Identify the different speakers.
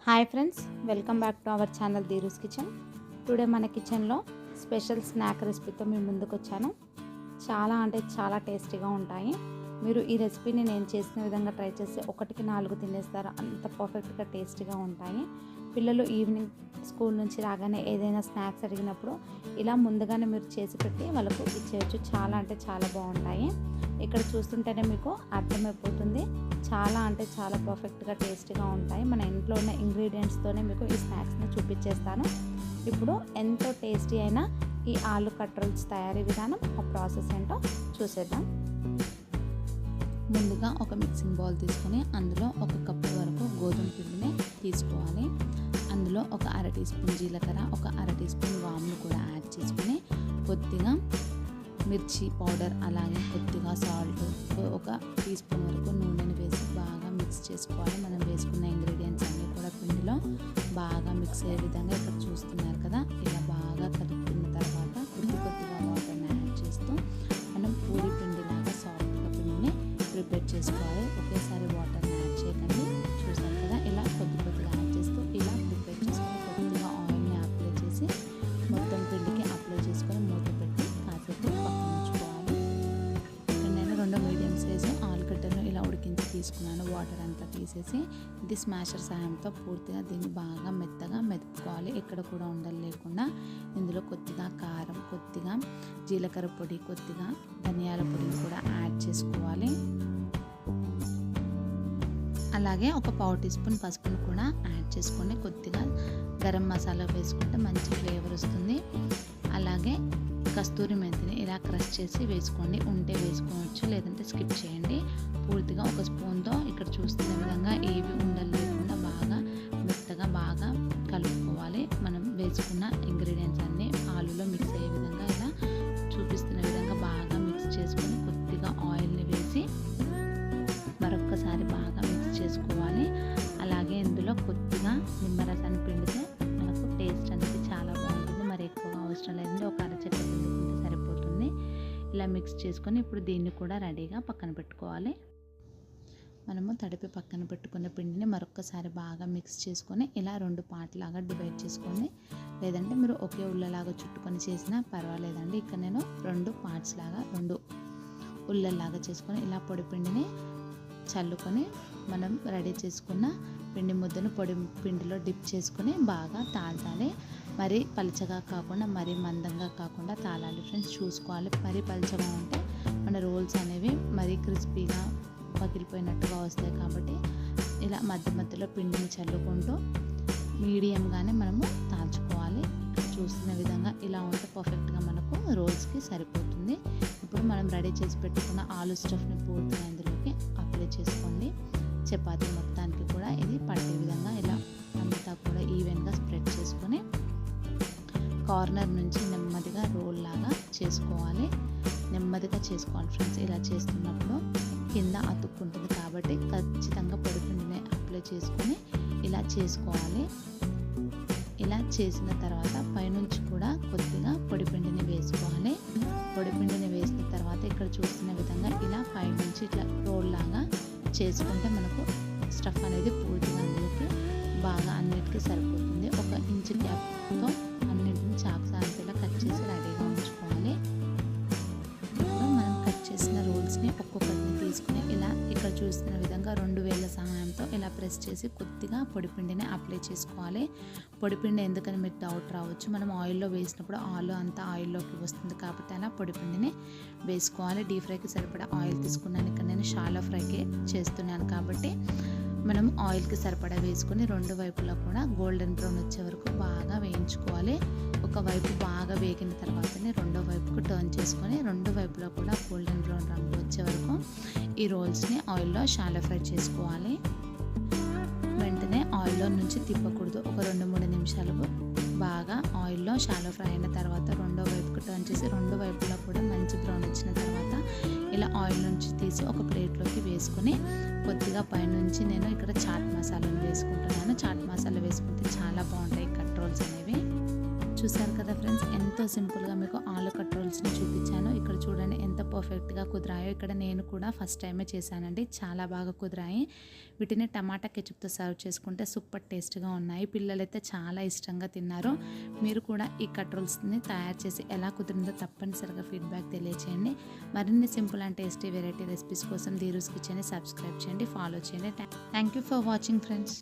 Speaker 1: Hi friends, welcome back to our channel Dheeru's kitchen. Today మన కిచెన్లో special snack రెసిపీతో మీ ముందుకు వచ్చాను. చాలా అంటే చాలా టేస్టీగా ఉంటాయి. మీరు ఈ రెసిపీని నేను చేసిన విధంగా ట్రై చేసి 1కి 4 తినేస్తారు. అంత పర్ఫెక్ట్గా టేస్టీగా ఉంటాయి. పిల్లలు ఈవినింగ్ స్కూల్ నుంచి రాగానే ఏదైనా స్నాక్స్ అడిగినప్పుడు ఇలా ముందుగానే మీరు చేసి పెట్టి వాళ్ళకు ఇచ్చేయచ్చు. చాలా అంటే చాలా బాగుంటాయి. ఇక్కడ చూస్తుంటేనే మీకు అర్థమైపోతుంది. చాలా అంటే చాలా పర్ఫెక్ట్గా టేస్టీగా ఉంటాయి. మన ఇంట్లో ఉన్న ఇంగ్రీడియంట్స్తోనే మీకు ఈ స్నాక్స్ని చూపించేస్తాను. ఇప్పుడు ఎంతో టేస్టీ అయిన ఈ ఆలు కట్ రోల్స్ తయారీ విధానం, ఆ ప్రాసెస్ ఏంటో చూసేద్దాం. ముందుగా ఒక మిక్సింగ్ బౌల్ తీసుకొని అందులో 1 కప్పు వరకు గోధుమ పిండిని తీసుకోవాలి. అందులో ఒక 1/2 టీ స్పూన్ జీలకర్ర, ఒక 1/2 టీ స్పూన్ వామును కూడా యాడ్ చేసుకొని కొద్దిగా మిర్చి పౌడర్, అలాగే కొద్దిగా సాల్ట్, 1 టీ స్పూన్ వరకు నూనెని వేసి బాగా మిక్స్ చేసుకోవాలి. మనం వేసుకున్న ఇంగ్రీడియంట్స్ అన్నీ కూడా పిండిలో బాగా మిక్స్ అయ్యే విధంగా ఇక్కడ చూస్తున్నారు కదా, ఇలా బాగా కలుపుకున్న తర్వాత కొద్దిగా వాటర్ని యాడ్ చేస్తూ మనం పూరి పిండిలాగా సాఫ్ట్గా పిండిని ప్రిపేర్ చేసుకోవాలి. ఒకేసారి వాటర్ని యాడ్ చేయకండి. చూసారు కదా, ఇలా కొద్దిగా యాడ్ చేస్తూ ఇలా ప్రిపేర్ చేసుకొని కొద్దిగా ఆయిల్ని అప్లై చేసి మొత్తం పిండికి అప్లై చేసుకొని మూత పెట్టి కాసేపు పక్కన ఉంచుకోవాలి. నేను 2 మీడియం సైజు ఆలుగడ్డను ఇలా ఉడికించి తీసుకున్నాను. వాటర్ అంతా తీసేసి ఇది స్మాషర్ సహాయంతో పూర్తిగా దీన్ని బాగా మెత్తగా మెదుపుకోవాలి. ఎక్కడ కూడా ఉండలు లేకుండా. ఇందులో కొద్దిగా కారం, కొద్దిగా జీలకర్ర పొడి, కొద్దిగా ధనియాల పొడిని కూడా యాడ్ చేసుకోవాలి. అలాగే ఒక 1/4 టీ స్పూన్ పసుపును కూడా యాడ్ చేసుకొని కొద్దిగా గరం మసాలా వేసుకుంటే మంచి ఫ్లేవర్ వస్తుంది. అలాగే కస్తూరి మెంతిని ఇలా క్రష్ చేసి వేసుకోండి. ఉంటే వేసుకోవచ్చు, లేదంటే స్కిప్ చేయండి. పూర్తిగా 1 స్పూన్తో ఇక్కడ చూస్తున్న విధంగా ఏవి ఉండలు లేకుండా బాగా మెత్తగా బాగా కలుపుకోవాలి. మనం వేసుకున్న ఇంగ్రీడియంట్స్ అన్నీ ఆలులో మిక్స్ అయ్యే విధంగా ఇలా చూపిస్తున్న విధంగా బాగా మిక్స్ చేసుకొని కొద్దిగా ఆయిల్ని వేసి మరొక్కసారి బాగా మిక్స్ చేసుకోవాలి. అలాగే ఇందులో కొద్దిగా నిమ్మరసాన్ని పిండితే మనకు టేస్ట్ అనేది చాలా బాగుంటుంది. మరి ఎక్కువగా అవసరం లేదండి, ఒక అరచెక్క పిండుకుంటే సరిపోతుంది. ఇలా మిక్స్ చేసుకొని ఇప్పుడు దీన్ని కూడా రెడీగా పక్కన పెట్టుకోవాలి. మనము తడిపి పక్కన పెట్టుకున్న పిండిని మరొక్కసారి బాగా మిక్స్ చేసుకొని ఇలా 2 పార్ట్లాగా డివైడ్ చేసుకోండి. లేదంటే మీరు ఒకే ఉల్లలాగా చుట్టుకొని చేసినా పర్వాలేదండి. ఇక్కడ నేను 2 పార్ట్స్ లాగా 2 ఉల్లల్లాగా చేసుకొని ఇలా పొడి పిండిని చల్లుకొని మనం రెడీ చేసుకున్న పిండి ముద్దను పొడి పిండిలో డిప్ చేసుకొని బాగా తాల్చాలి. మరీ పలుచగా కాకుండా మరీ మందంగా కాకుండా తాళాలి ఫ్రెండ్స్. చూసుకోవాలి. మరీ పలుచగా ఉంటే మన రోల్స్ అనేవి మరీ క్రిస్పీగా పగిలిపోయినట్టుగా వస్తాయి. కాబట్టి ఇలా మధ్యలో పిండిని చల్లుకుంటూ మీడియంగానే మనము తాల్చుకోవాలి. చూస్తున్న విధంగా ఇలా ఉంటే పర్ఫెక్ట్గా మనకు రోల్స్కి సరిపోతుంది. ఇప్పుడు మనం రెడీ చేసి పెట్టుకున్న ఆలు స్టఫ్ని పూర్తిగా ఇందులోకి అప్లై చేసుకోండి. చపాతీ మొత్తానికి కూడా ఇది పట్టే విధంగా ఇలా అంతా కూడా ఈవెన్గా స్ప్రెడ్ చేసుకొని కార్నర్ నుంచి నెమ్మదిగా రోల్ లాగా చేసుకోవాలి. నెమ్మదిగా చేసుకోవాలి ఫ్రెండ్స్. ఇలా చేస్తున్నప్పుడు కింద అతుక్కుంటుంది కాబట్టి ఖచ్చితంగా పొడి పిండిని అప్లై చేసుకొని ఇలా చేసుకోవాలి. ఇలా చేసిన తర్వాత పైనుంచి కూడా కొద్దిగా పొడిపిండిని వేసుకోవాలి. పొడిపిండిని వేసిన తర్వాత ఇక్కడ చూస్తున్న విధంగా ఇలా పైనుంచి ఇట్లా రోల్ లాగా చేసుకుంటే మనకు స్టఫ్ అనేది పూర్తిగా అందులోకి బాగా అన్నిటికీ సరిపోతుంది. 1 ఇంచు గ్యాప్తో అన్నింటిని చాకు సాయంతో కట్ చేసి రెడీగా ఉంచుకోవాలి. ఇప్పుడు మనం కట్ చేసిన రోల్స్ని ఒక్కొక్కటిని తీసుకుని ఇలా ఇక్కడ చూస్తున్న విధంగా 2 వేళ్ళ సహాయంతో ఇలా ప్రెస్ చేసి కొద్దిగా పొడిపిండిని అప్లై చేసుకోవాలి. పొడిపిండి ఎందుకని మీకు డౌట్ రావచ్చు. మనం ఆయిల్లో వేసినప్పుడు ఆలు అంతా ఆయిల్లోకి వస్తుంది కాబట్టి అలా పొడిపిండిని వేసుకోవాలి. డీప్ ఫ్రైకి సరిపడా ఆయిల్ తీసుకున్నాను. ఇక్కడ నేను షాలో ఫ్రైకి చేస్తున్నాను కాబట్టి మనం ఆయిల్కి సరిపడా వేసుకొని 2 వైపులా కూడా గోల్డెన్ బ్రౌన్ వచ్చే వరకు బాగా వేయించుకోవాలి. ఒక వైపు బాగా వేగిన తర్వాతనే రెండో వైపుకు టర్న్ చేసుకొని 2 వైపులా కూడా గోల్డెన్ బ్రౌన్ రంగు వచ్చే వరకు ఈ రోల్స్ని ఆయిల్లో షాలో ఫ్రై చేసుకోవాలి. వెంటనే ఆయిల్లో నుంచి తిప్పకూడదు. ఒక 2-3 నిమిషాలు బాగా ఆయిల్లో షాలో ఫ్రై అయిన తర్వాత రెండో వైపుకు టర్న్ చేసి 2 వైపులా కూడా మంచి బ్రౌన్ వచ్చిన తర్వాత ఇలా ఆయిల్ నుంచి తీసి ఒక ప్లేట్లోకి వేసుకొని కొద్దిగా పైనుంచి నేను ఇక్కడ చాట్ మసాలాను వేసుకుంటున్నాను. చాట్ మసాలా వేసుకుంటే చాలా బాగుంటాయి కట్ రోల్స్ అనేవి. చూసారు కదా ఫ్రెండ్స్, ఎంతో సింపుల్గా మీకు ఆలు కట్ రోల్స్ని చూపించాను. ఇక్కడ చూడండి ఎంత పర్ఫెక్ట్గా కుదిరాయో. ఇక్కడ నేను కూడా ఫస్ట్ టైమే చేశానండి, చాలా బాగా కుదిరాయి. వీటిని టమాటా కెచప్తో సర్వ్ చేసుకుంటే సూపర్ టేస్ట్గా ఉన్నాయి. పిల్లలైతే చాలా ఇష్టంగా తిన్నారు. మీరు కూడా ఈ కట్ రోల్స్ని తయారు చేసి ఎలా కుదిరిందో తప్పనిసరిగా ఫీడ్బ్యాక్ తెలియచేయండి. మరిన్ని simple and tasty variety recipes కోసం ధీరూస్ కిచెన్ని సబ్స్క్రైబ్ చేయండి, ఫాలో చేయండి. Thank you for watching friends.